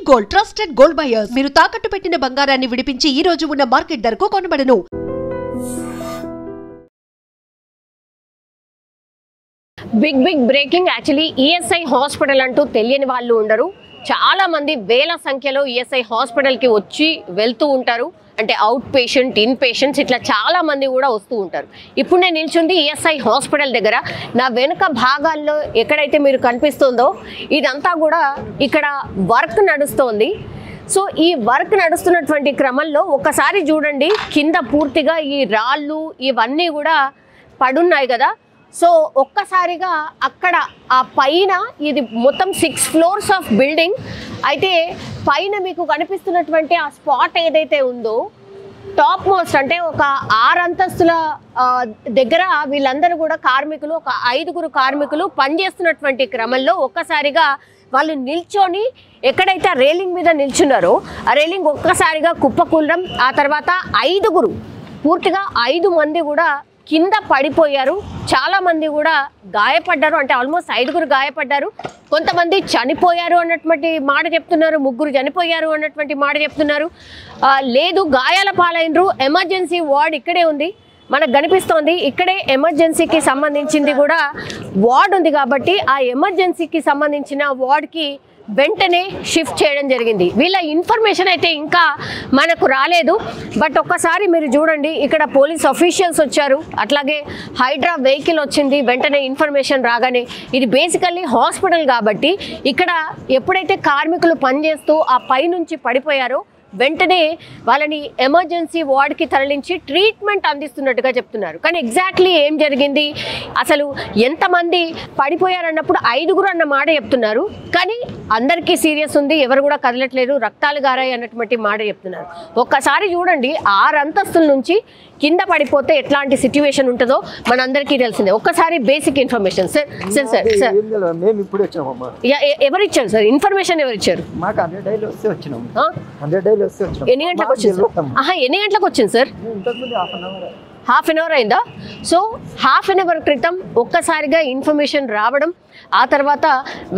Gold trusted gold buyers మీరు తాకట్టు పెట్టిన బంగారాన్ని విడిపించి ఈ రోజు ఉన్న మార్కెట్ ధరకు కొనబడను. Big breaking. Actually ESI hospital అంటూ తెలియని వాళ్ళు ఉండరు. చాలా మంది వేల సంఖ్యలో ఈఎస్ఐ హాస్పిటల్కి వచ్చి వెళ్తూ ఉంటారు. అంటే అవుట్ పేషెంట్, ఇన్ పేషెంట్స్ ఇట్లా చాలా మంది కూడా వస్తూ ఉంటారు. ఇప్పుడు నేను నిల్చుంది ఈఎస్ఐ హాస్పిటల్ దగ్గర. నా వెనుక భాగాల్లో ఎక్కడైతే మీరు కనిపిస్తుందో ఇదంతా కూడా ఇక్కడ వర్క్ నడుస్తోంది. సో ఈ వర్క్ నడుస్తున్నటువంటి క్రమంలో ఒక్కసారి చూడండి, కింద పూర్తిగా ఈ రాళ్ళు ఇవన్నీ కూడా పడున్నాయి కదా. సో ఒక్కసారిగా అక్కడ ఆ పైన ఇది మొత్తం 6 floors ఆఫ్ బిల్డింగ్. అయితే పైన మీకు కనిపిస్తున్నటువంటి ఆ స్పాట్ ఏదైతే ఉందో టాప్ మోస్ట్ అంటే ఒక 6 అంతస్తుల దగ్గర వీళ్ళందరూ కూడా కార్మికులు, ఒక 5 కార్మికులు పనిచేస్తున్నటువంటి క్రమంలో ఒక్కసారిగా వాళ్ళు నిల్చొని ఎక్కడైతే రేలింగ్ మీద నిల్చున్నారో ఆ రేలింగ్ ఒక్కసారిగా కుప్పకూలడం. ఆ తర్వాత 5 పూర్తిగా 5 మంది కూడా కింద పడిపోయారు. చాలా మంది కూడా గాయపడ్డారు. అంటే ఆల్మోస్ట్ 5 గాయపడ్డారు. కొంతమంది చనిపోయారు అన్నటువంటి మాట చెప్తున్నారు, 3 చనిపోయారు అన్నటువంటి మాట చెప్తున్నారు. లేదు, గాయాల పాలైనరు. ఎమర్జెన్సీ వార్డ్ ఇక్కడే ఉంది, మనకు కనిపిస్తోంది. ఇక్కడే ఎమర్జెన్సీకి సంబంధించింది కూడా వార్డ్ ఉంది కాబట్టి ఆ ఎమర్జెన్సీకి సంబంధించిన వార్డ్కి వెంటనే షిఫ్ట్ చేయడం జరిగింది. వీళ్ళ ఇన్ఫర్మేషన్ అయితే ఇంకా మనకు రాలేదు. బట్ ఒక్కసారి మీరు చూడండి, ఇక్కడ పోలీస్ ఆఫీషియల్స్ వచ్చారు, అట్లాగే హైడ్రా వెహికల్ వచ్చింది. వెంటనే ఇన్ఫర్మేషన్ రాగానే, ఇది బేసికల్లీ హాస్పిటల్ కాబట్టి ఇక్కడ ఎప్పుడైతే కార్మికులు పనిచేస్తూ ఆ పై నుంచి పడిపోయారో వెంటనే వాళ్ళని ఎమర్జెన్సీ వార్డ్కి తరలించి ట్రీట్మెంట్ అందిస్తున్నట్టుగా చెప్తున్నారు. కానీ ఎగ్జాక్ట్లీ ఏం జరిగింది, అసలు ఎంతమంది పడిపోయారన్నప్పుడు 5 అన్న మాట చెప్తున్నారు. కానీ అందరికీ సీరియస్ ఉంది, ఎవరు కూడా కదలట్లేదు, రక్తాలు గారాయి అన్నటువంటి మాట చెప్తున్నారు. ఒక్కసారి చూడండి, 6 అంతస్తుల నుంచి కింద పడిపోతే ఎట్లాంటి సిచ్యువేషన్ ఉంటుందో మనందరికీ తెలిసిందే. ఒక్కసారి బేసిక్ ఇన్ఫర్మేషన్. సార్ ఎవరు ఇచ్చారు సార్ ఇన్ఫర్మేషన్? ఎవరు ఇచ్చారు? ఎన్ని గంటలకు వచ్చింది? ఎన్ని గంటలకు వచ్చింది సార్? హాఫ్ అన్ అవర్ అయిందా? సో హాఫ్ అన్ అవర్ క్రితం ఒక్కసారిగా ఇన్ఫర్మేషన్ రావడం, ఆ తర్వాత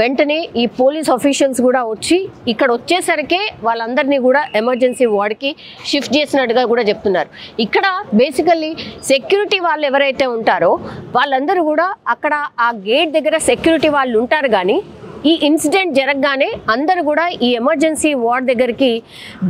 వెంటనే ఈ పోలీస్ ఆఫీషియల్స్ కూడా వచ్చి ఇక్కడ వచ్చేసరికే వాళ్ళందరినీ కూడా ఎమర్జెన్సీ వార్డ్కి షిఫ్ట్ చేసినట్టుగా కూడా చెప్తున్నారు. ఇక్కడ బేసికల్లీ సెక్యూరిటీ వాళ్ళు ఎవరైతే ఉంటారో వాళ్ళందరూ కూడా అక్కడ ఆ గేట్ దగ్గర సెక్యూరిటీ వాళ్ళు ఉంటారు. కానీ ఈ ఇన్సిడెంట్ జరగగానే అందరూ కూడా ఈ ఎమర్జెన్సీ వార్డ్ దగ్గరికి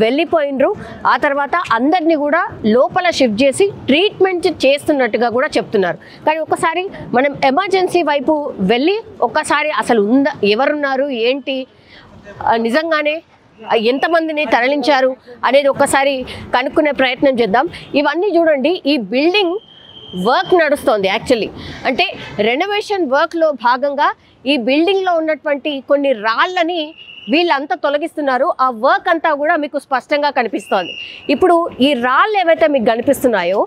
వెళ్ళిపోయినరు. ఆ తర్వాత అందరినీ కూడా లోపల షిఫ్ట్ చేసి ట్రీట్మెంట్ చేస్తున్నట్టుగా కూడా చెప్తున్నారు. కానీ ఒకసారి మనం ఎమర్జెన్సీ వైపు వెళ్ళి ఒక్కసారి అసలు ఉందా, ఎవరున్నారు, ఏంటి, నిజంగానే ఎంతమందిని తరలించారు అనేది ఒక్కసారి కనుక్కునే ప్రయత్నం చేద్దాం. ఇవన్నీ చూడండి, ఈ బిల్డింగ్ వర్క్ నడుస్తోంది. యాక్చువల్లీ అంటే రెనోవేషన్ వర్క్లో భాగంగా ఈ బిల్డింగ్లో ఉన్నటువంటి కొన్ని రాళ్ళని వీళ్ళంతా తొలగిస్తున్నారు. ఆ వర్క్ అంతా కూడా మీకు స్పష్టంగా కనిపిస్తోంది. ఇప్పుడు ఈ రాళ్ళు ఏవైతే మీకు కనిపిస్తున్నాయో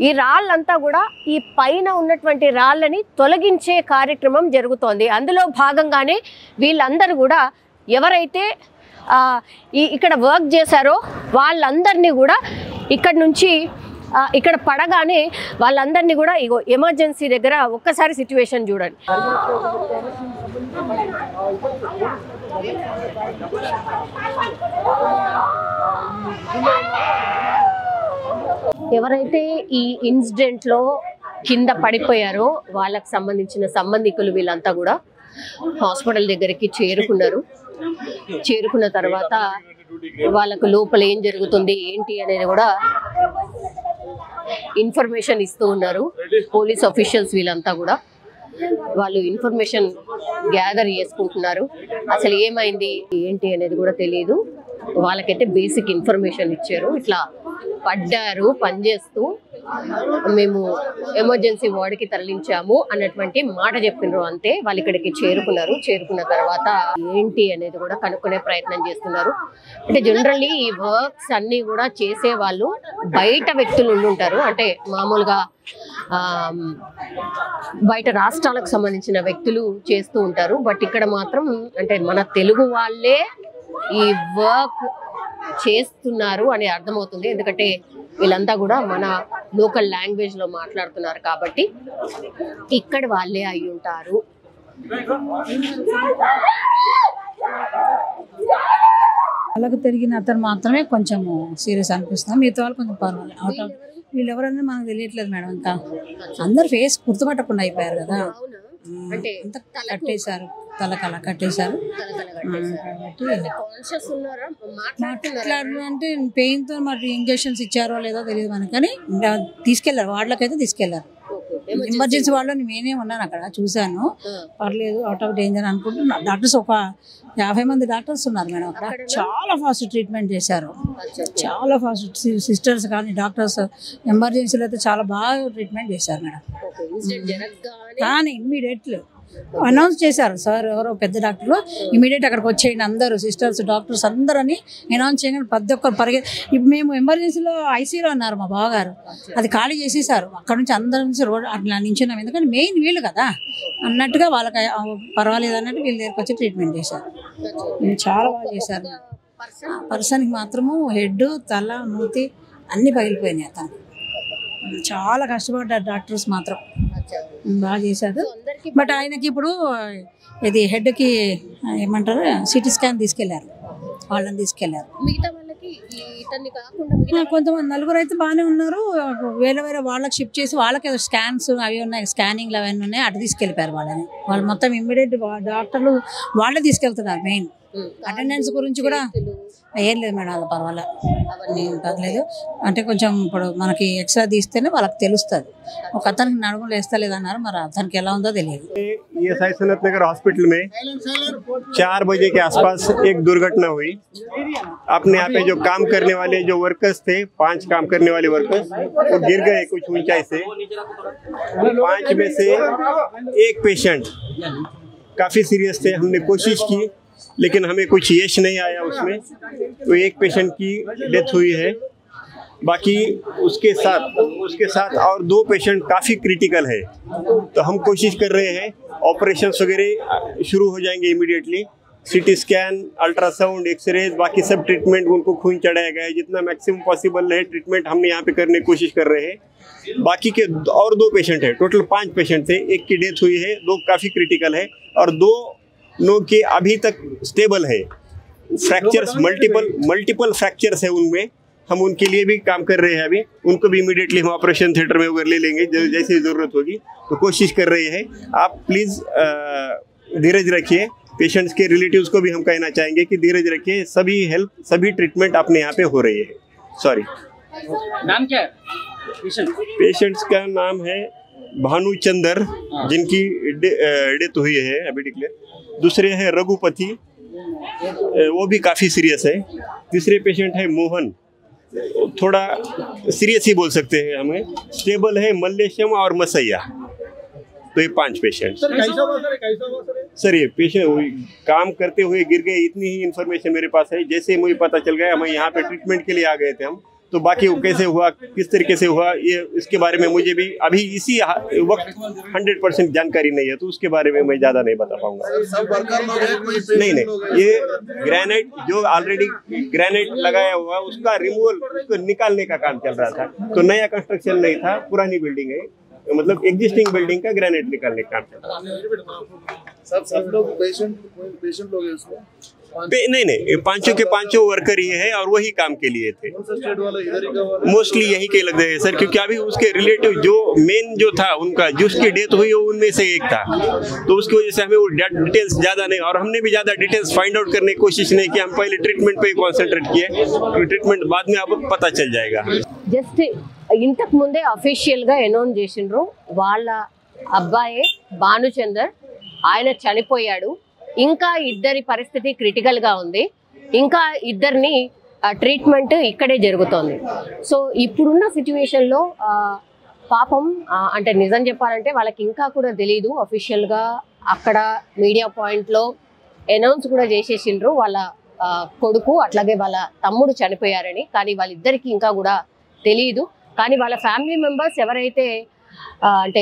ఈ రాళ్ళంతా కూడా ఈ పైన ఉన్నటువంటి రాళ్ళని తొలగించే కార్యక్రమం జరుగుతోంది. అందులో భాగంగానే వీళ్ళందరూ కూడా ఎవరైతే ఇక్కడ వర్క్ చేశారో వాళ్ళందరినీ కూడా ఇక్కడ నుంచి ఇక్కడ పడగానే వాళ్ళందరినీ కూడా ఇగో ఎమర్జెన్సీ దగ్గర ఒక్కసారి సిచ్యువేషన్ చూడండి. ఎవరైతే ఈ ఇన్సిడెంట్లో కింద పడిపోయారో వాళ్ళకు సంబంధించిన సంబంధికులు వీళ్ళంతా కూడా హాస్పిటల్ దగ్గరికి చేరుకున్నారు. చేరుకున్న తర్వాత వాళ్ళకు లోపల ఏం జరుగుతుంది ఏంటి అనేది కూడా ఇన్ఫర్మేషన్ ఇస్తూ ఉన్నారు. పోలీస్ ఆఫీషియల్స్ వీళ్ళంతా కూడా వాళ్ళు ఇన్ఫర్మేషన్ గ్యాదర్ చేసుకుంటున్నారు. అసలు ఏమైంది ఏంటి అనేది కూడా తెలియదు. వాళ్ళకైతే బేసిక్ ఇన్ఫర్మేషన్ ఇచ్చారు. ఇట్లా పడ్డారు పనిచేస్తూ, మేము ఎమర్జెన్సీ వార్డ్కి తరలించాము అన్నటువంటి మాట చెప్పినారు. అంతే. వాళ్ళు ఇక్కడికి చేరుకున్నారు. చేరుకున్న తర్వాత ఏంటి అనేది కూడా కనుక్కునే ప్రయత్నం చేస్తున్నారు. అంటే జనరల్లీ ఈ వర్క్స్ అన్నీ కూడా చేసే వాళ్ళు బయట వ్యక్తులు ఉండుంటారు. అంటే మామూలుగా బయట రాష్ట్రాలకు సంబంధించిన వ్యక్తులు చేస్తూ ఉంటారు. బట్ ఇక్కడ మాత్రం అంటే మన తెలుగు వాళ్ళే ఈ వర్క్ చేస్తున్నారు అని అర్థమవుతుంది. ఎందుకంటే వీళ్ళంతా కూడా మన లోకల్ లాంగ్వేజ్ లో మాట్లాడుతున్నారు కాబట్టి ఇక్కడ వాళ్ళే అయి ఉంటారు. వాళ్ళకు తిరిగిన అతను మాత్రమే కొంచెం సీరియస్ అనిపిస్తుంది, మిగతా వాళ్ళు కొంచెం పర్వాలేదు. అవుట్ ఆఫ్ వీళ్ళు ఎవరన్నా మనకు తెలియట్లేదు మేడం. ఇంకా అందరు ఫేస్ గుర్తుపట్టకుండా అయిపోయారు కదా, అంత కట్టేశారు, తలకల కట్టేశారు. అంటే పెయిన్తో మరి ఇంజెక్షన్స్ ఇచ్చారో లేదో తెలియదు మనకి, కానీ తీసుకెళ్లారు, వార్డులకైతే తీసుకెళ్లారు. ఎమర్జెన్సీ వాళ్ళు నేనే ఉన్నాను అక్కడ, చూశాను. పర్లేదు, అవుట్ ఆఫ్ డేంజర్ అనుకుంటున్నా. డాక్టర్స్ ఒక 50 మంది డాక్టర్స్ ఉన్నారు మేడం అక్కడ. చాలా ఫాస్ట్ ట్రీట్మెంట్ చేశారు, చాలా ఫాస్ట్. సిస్టర్స్ కానీ డాక్టర్స్ ఎమర్జెన్సీలో అయితే చాలా బాగా ట్రీట్మెంట్ చేశారు మేడం. కానీ ఇమ్మీడియట్లీ అనౌన్స్ చేశారు సార్, ఎవరో పెద్ద డాక్టర్, ఇమీడియట్ అక్కడికి వచ్చేయండి అందరూ, సిస్టర్స్ డాక్టర్స్ అందరూ అని అనౌన్స్ చేయగానే ప్రతి ఒక్కరు ఇప్పుడు మేము ఎమర్జెన్సీలో ఐసీలో ఉన్నారు మా బావగారు, అది ఖాళీ చేసేసారు. అక్కడ నుంచి అందరి నుంచి రోడ్ అట్లా నించున్నాం, ఎందుకంటే మెయిన్ వీళ్ళు కదా అన్నట్టుగా వాళ్ళకి పర్వాలేదు అన్నట్టు వీళ్ళ దగ్గరికి వచ్చి ట్రీట్మెంట్ చేశారు. చాలా బాగా చేశారు. పర్సన్కి మాత్రము హెడ్, తల, మూతి అన్నీ పగిలిపోయినాయి. అతను చాలా కష్టపడ్డారు, డాక్టర్స్ మాత్రం బాగా చేశారు. బట్ ఆయనకి ఇప్పుడు ఇది హెడ్కి ఏమంటారు సిటీ స్కాన్ తీసుకెళ్లారు, వాళ్ళని తీసుకెళ్లారు. కొంతమంది నలుగురు అయితే బాగానే ఉన్నారు, వేరే వేరే వాళ్ళకి షిఫ్ట్ చేసి వాళ్ళకి స్కాన్స్ అవి ఉన్నాయి, స్కానింగ్లు అవన్నీ ఉన్నాయి, అటు తీసుకెళ్ళిపోయారు వాళ్ళని. వాళ్ళు మొత్తం ఇమ్మీడియట్ డాక్టర్లు వాళ్ళే తీసుకెళ్తున్నారు. మెయిన్ అటెండెన్స్ గురించి కూడా ఏం లేదు మేడం, అది పర్వాలేదు. అంటే కొంచెం ఇప్పుడు మనకి ఎక్స్ట్రా తీస్తేనే వాళ్ళకి తెలుస్తుంది. ఒక అతనికి నడుములు వేస్తలేదన్నారు, మరి అతనికి ఎలా ఉందో తెలియదు. ईएसआई सनत नगर हॉस्पिटल में 4 बजे के आसपास एक दुर्घटना हुई। अपने यहाँ पे जो काम करने वाले जो वर्कर्स थे, 5 काम करने वाले वर्कर्स, वो गिर गए कुछ ऊंचाई से। 5 में से एक पेशेंट काफी सीरियस थे। हमने कोशिश की लेकिन हमें कुछ यश नहीं आया उसमें, तो एक पेशेंट की डेथ हुई है। बाकी उसके साथ और 2 पेशेंट काफ़ी क्रिटिकल है, तो हम कोशिश कर रहे हैं ऑपरेशन वगैरह शुरू हो जाएंगे immediately. CT scan, ultrasound, X-rays, बाकी सब ट्रीटमेंट, उनको खून चढ़ाया गया है, जितना मैक्सिमम पॉसिबल है ट्रीटमेंट हमने यहाँ पे करने की कोशिश कर रहे हैं। बाकी के और 2 पेशेंट है, टोटल 5 पेशेंट थे, एक की डेथ हुई है, 2 काफ़ी क्रिटिकल है और 2 के अभी तक स्टेबल है। फ्रैक्चर्स मल्टीपल फ्रैक्चर्स है उनमें, हम उनके लिए भी काम कर रहे हैं। अभी उनको भी इमीडिएटली हम ऑपरेशन थिएटर में उधर ले लेंगे जैसे ज़रूरत होगी, तो कोशिश कर रहे हैं। आप प्लीज़ धीरज रखिए। पेशेंट्स के रिलेटिव्स को भी हम कहना चाहेंगे कि धीरज रखिए, सभी ट्रीटमेंट अपने यहाँ पे हो रही है। सॉरी, नाम क्या है पेशेंट्स का? नाम है भानुचंदर, जिनकी डेथ हुई है अभी डिक्लेयर। दूसरे है रघुपति, वो भी काफ़ी सीरियस है। तीसरे पेशेंट है मोहन, थोड़ा सीरियस ही बोल सकते हैं हमें। स्टेबल है मल्लेशम और मसैया। तो ये 5 पेशेंट। सर ये पेशेंट काम करते हुए गिर गए, इतनी ही इन्फॉर्मेशन मेरे पास है। जैसे मुझे पता चल गया, हम यहाँ पे ट्रीटमेंट के लिए आ गए थे हम, तो बाकी वो कैसे हुआ, किस तरीके से हुआ, ये इसके बारे में मुझे भी अभी इसी वक्त 100% जानकारी नहीं है, तो उसके बारे में मैं ज़्यादा नहीं बता पाऊंगा। नहीं, ये ग्रेनाइट जो ऑलरेडी ग्रेनाइट लगाया हुआ उसका रिमूवल, उसको निकालने का काम चल रहा था। तो नया कंस्ट्रक्शन नहीं था, पुरानी बिल्डिंग है, मतलब एग्जिस्टिंग बिल्डिंग का ग्रेनाइट निकालने का काम चल रहा था। सब लोग पेशेंट लोग हैं उसमें? नहीं, 5 के 5 वर्कर ही है और वही काम के लिए थे। मोस्टली यही के लग रहे हैं सर, क्योंकि अभी उसके रिलेटिव जो मेन जो था उनका, जिसकी डेथ हुई उनमें से एक था, तो उसकी वजह से हमें वो डिटेल्स ज़्यादा नहीं, और हमने भी ज़्यादा डिटेल्स फाइंड आउट करने की कोशिश नहीं की। हम पहले ट्रीटमेंट पे कॉन्सेंट्रेट किए, ट्रीटमेंट बाद में अब पता चल जाएगा। జస్ట్ ఇంతకు ముందే అఫీషియల్గా అనౌన్స్ చేసిండ్రు, వాళ్ళ అబ్బాయే భానుచందర్, ఆయన చనిపోయాడు. ఇంకా ఇద్దరి పరిస్థితి క్రిటికల్గా ఉంది, ఇంకా ఇద్దరిని ట్రీట్మెంట్ ఇక్కడే జరుగుతోంది. సో ఇప్పుడున్న సిచ్యువేషన్లో పాపం, అంటే నిజం చెప్పాలంటే వాళ్ళకి ఇంకా కూడా తెలీదు. అఫీషియల్గా అక్కడ మీడియా పాయింట్లో అనౌన్స్ కూడా చేసేసిండ్రు వాళ్ళ కొడుకు అట్లాగే వాళ్ళ తమ్ముడు చనిపోయారని, కానీ వాళ్ళిద్దరికి ఇంకా కూడా తెలియదు. కానీ వాళ్ళ ఫ్యామిలీ మెంబర్స్ ఎవరైతే అంటే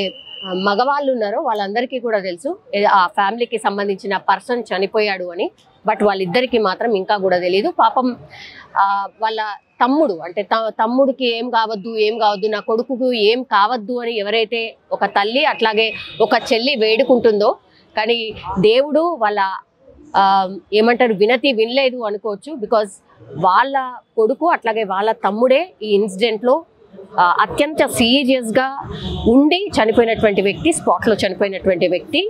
మగవాళ్ళు ఉన్నారో వాళ్ళందరికీ కూడా తెలుసు ఆ ఫ్యామిలీకి సంబంధించిన పర్సన్ చనిపోయాడు అని. బట్ వాళ్ళిద్దరికి మాత్రం ఇంకా కూడా తెలియదు. పాపం వాళ్ళ తమ్ముడు, అంటే తమ్ముడికి ఏం కావద్దు, నా కొడుకుకు ఏం కావద్దు అని ఎవరైతే ఒక తల్లి అట్లాగే ఒక చెల్లి వేడుకుంటుందో, కానీ దేవుడు వాళ్ళ ఏమంటారు వినతి వినలేదు అనుకోవచ్చు. బికాజ్ వాళ్ళ కొడుకు అట్లాగే వాళ్ళ తమ్ముడే ఈ ఇన్సిడెంట్లో అత్యంత సీరియస్గా ఉండి చనిపోయినటువంటి వ్యక్తి, స్పాట్లో చనిపోయినటువంటి వ్యక్తి,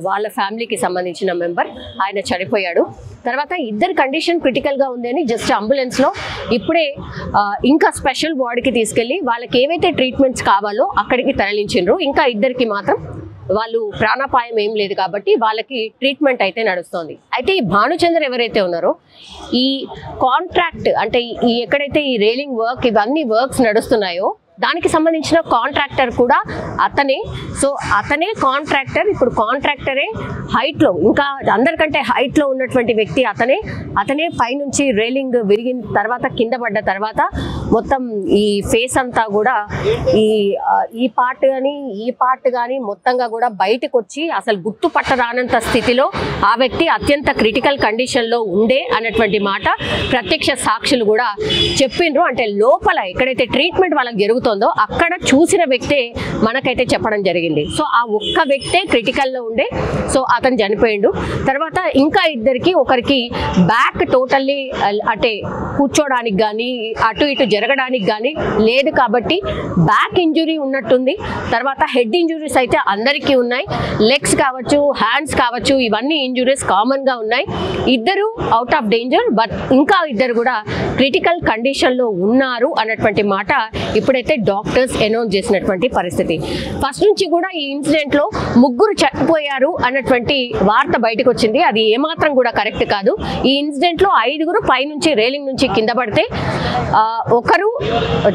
వాళ్ళ ఫ్యామిలీకి సంబంధించిన మెంబర్. ఆయన చనిపోయాడు. తర్వాత ఇద్దరు కండిషన్ క్రిటికల్గా ఉంది అని జస్ట్ అంబులెన్స్లో ఇప్పుడే ఇంకా స్పెషల్ వార్డ్కి తీసుకెళ్ళి వాళ్ళకి ఏవైతే ట్రీట్మెంట్స్ కావాలో అక్కడికి తరలించిండ్రు. ఇంకా ఇద్దరికి మాత్రం వాళ్ళు ప్రాణాపాయం ఏం లేదు కాబట్టి వాళ్ళకి ట్రీట్మెంట్ అయితే నడుస్తుంది. అయితే ఈ భానుచందర్ ఎవరైతే ఉన్నారో ఈ కాంట్రాక్ట్ అంటే ఈ ఎక్కడైతే ఈ రైలింగ్ వర్క్ ఇవన్నీ వర్క్స్ నడుస్తున్నాయో దానికి సంబంధించిన కాంట్రాక్టర్ కూడా అతనే. సో అతనే కాంట్రాక్టర్. ఇప్పుడు కాంట్రాక్టరే హైట్లో, ఇంకా అందరికంటే హైట్లో ఉన్నటువంటి వ్యక్తి అతనే పైనుంచి రైలింగ్ విరిగిన తర్వాత కింద పడ్డ తర్వాత మొత్తం ఈ ఫేస్ అంతా కూడా ఈ పార్ట్ కానీ మొత్తంగా కూడా బయటకు వచ్చి అసలు గుర్తుపట్టరానంత స్థితిలో ఆ వ్యక్తి అత్యంత క్రిటికల్ కండిషన్లో ఉండే అన్నటువంటి మాట ప్రత్యక్ష సాక్షులు కూడా చెప్పిండ్రు. అంటే లోపల ఎక్కడైతే ట్రీట్మెంట్ వాళ్ళకి జరుగుతుందో అక్కడ చూసిన వ్యక్తే మనకైతే చెప్పడం జరిగింది. సో ఆ ఒక్క వ్యక్తే క్రిటికల్లో ఉండే, సో అతను చనిపోయిండు. తర్వాత ఇంకా ఇద్దరికి, ఒకరికి బ్యాక్ టోటల్లీ అంటే కూర్చోడానికి కానీ అటు ఇటు జరగడానికి కానీ లేదు కాబట్టి బ్యాక్ ఇంజురీ ఉన్నట్టుంది. తర్వాత హెడ్ ఇంజురీస్ అయితే అందరికీ ఉన్నాయి. లెగ్స్ కావచ్చు, హ్యాండ్స్ కావచ్చు, ఇవన్నీ ఇంజురీస్ కామన్గా ఉన్నాయి. ఇద్దరు అవుట్ ఆఫ్ డేంజర్, బట్ ఇంకా ఇద్దరు కూడా క్రిటికల్ కండిషన్లో ఉన్నారు అన్నటువంటి మాట ఇప్పుడైతే డాక్టర్స్ అనౌన్స్ చేసినటువంటి పరిస్థితి. ఫస్ట్ నుంచి కూడా ఈ ఇన్సిడెంట్లో ముగ్గురు చనిపోయారు అన్నటువంటి వార్త బయటకు వచ్చింది. అది ఏమాత్రం కూడా కరెక్ట్ కాదు. ఈ ఇన్సిడెంట్లో 5 పైనుంచి రైలింగ్ నుంచి కింద పడితే ఒకరు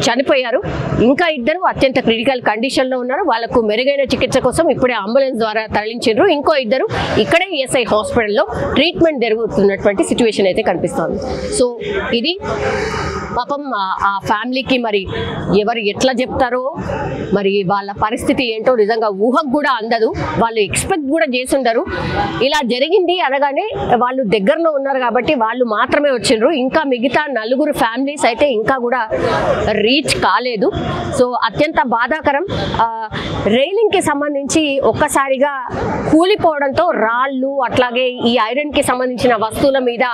చనిపోయారు. ఇంకా ఇద్దరు అత్యంత క్రిటికల్ కండిషన్లో ఉన్నారు. వాళ్ళకు మెరుగైన చికిత్స కోసం ఇప్పుడే అంబులెన్స్ ద్వారా తరలించారు. ఇంకో ఇద్దరు ఇక్కడే ఈఎస్ఐ హాస్పిటల్లో ట్రీట్మెంట్ జరుగుతున్నటువంటి సిచ్యువేషన్ అయితే కనిపిస్తోంది. సో ఇది పాపం ఆ ఫ్యామిలీకి మరి ఎవరు ఎట్లా చెప్తారో, మరి వాళ్ళ పరిస్థితి ఏంటో నిజంగా ఊహకు కూడా అందదు. వాళ్ళు ఎక్స్పెక్ట్ కూడా చేసుండరు. ఇలా జరిగింది అనగానే వాళ్ళు దగ్గరలో ఉన్నారు కాబట్టి వాళ్ళు మాత్రమే వచ్చిండ్రు. ఇంకా మిగతా 4 ఫ్యామిలీస్ అయితే ఇంకా కూడా రీచ్ కాలేదు. సో అత్యంత బాధాకరం. రైలింగ్కి సంబంధించి ఒక్కసారిగా కూలిపోవడంతో రాళ్ళు అట్లాగే ఈ ఐరన్కి సంబంధించిన వస్తువుల మీద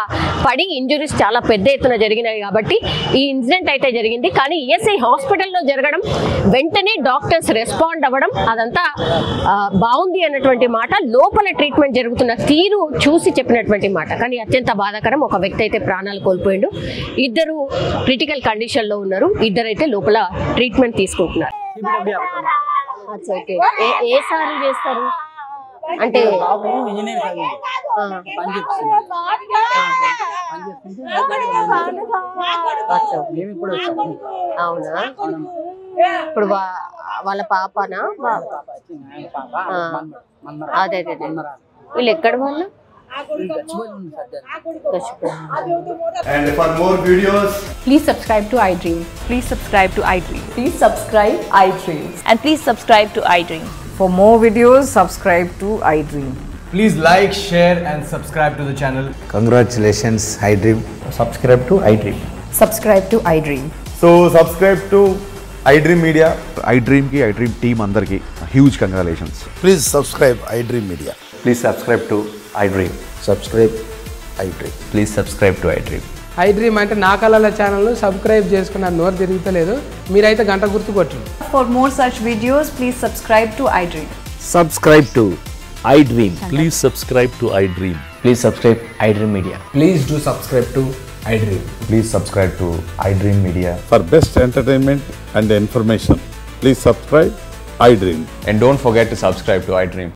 పడి ఇంజురీస్ చాలా పెద్ద ఎత్తున జరిగినాయి కాబట్టి ఈ ఇన్సిడెంట్ అయితే జరిగింది. కానీ ఈఎస్ఐ హాస్పిటల్లో జరగడం, వెంటనే డాక్టర్స్ రెస్పాండ్ అవ్వడం అదంతా బాగుంది అన్నటువంటి మాట, లోపల ట్రీట్మెంట్ జరుగుతున్న తీరు చూసి చెప్పినటువంటి మాట. కానీ అత్యంత బాధాకరం. ఒక వ్యక్తి అయితే ప్రాణాలు కోల్పోయిండు. ఇద్దరు క్రిటికల్ కండిషన్లో ఉన్నారు. ఇద్దరైతే లోపల ట్రీట్మెంట్ తీసుకుంటున్నారు. ఏ సార్ చేస్తారు అంటే అవునా? ఇప్పుడు వాళ్ళ పాపనా? అదే వీళ్ళు ఎక్కడ వాళ్ళు? And for more videos, please subscribe to iDream. Please subscribe to iDream. Please subscribe iDream. And please subscribe to iDream. For more videos, subscribe to iDream. Please like, share and subscribe to the channel. Congratulations, iDream. Subscribe to iDream. Subscribe to iDream. So subscribe to iDream Media. iDream ki iDream team andarki huge congratulations. Please subscribe iDream Media. Please subscribe to iDream. Subscribe iDream. Please subscribe to iDream. iDream అంటే నా కళల channel subscribe చేసుకున్న నోరు తిరుగుతలేదు. మీరైతే గంట గుర్తు కొట్టండి. For more such videos, please subscribe to iDream. Subscribe to iDream. Please subscribe to iDream. Please subscribe iDream Media. Please do subscribe to iDream. Please subscribe to iDream Media. For best entertainment and information, please subscribe iDream. And don't forget to subscribe to iDream.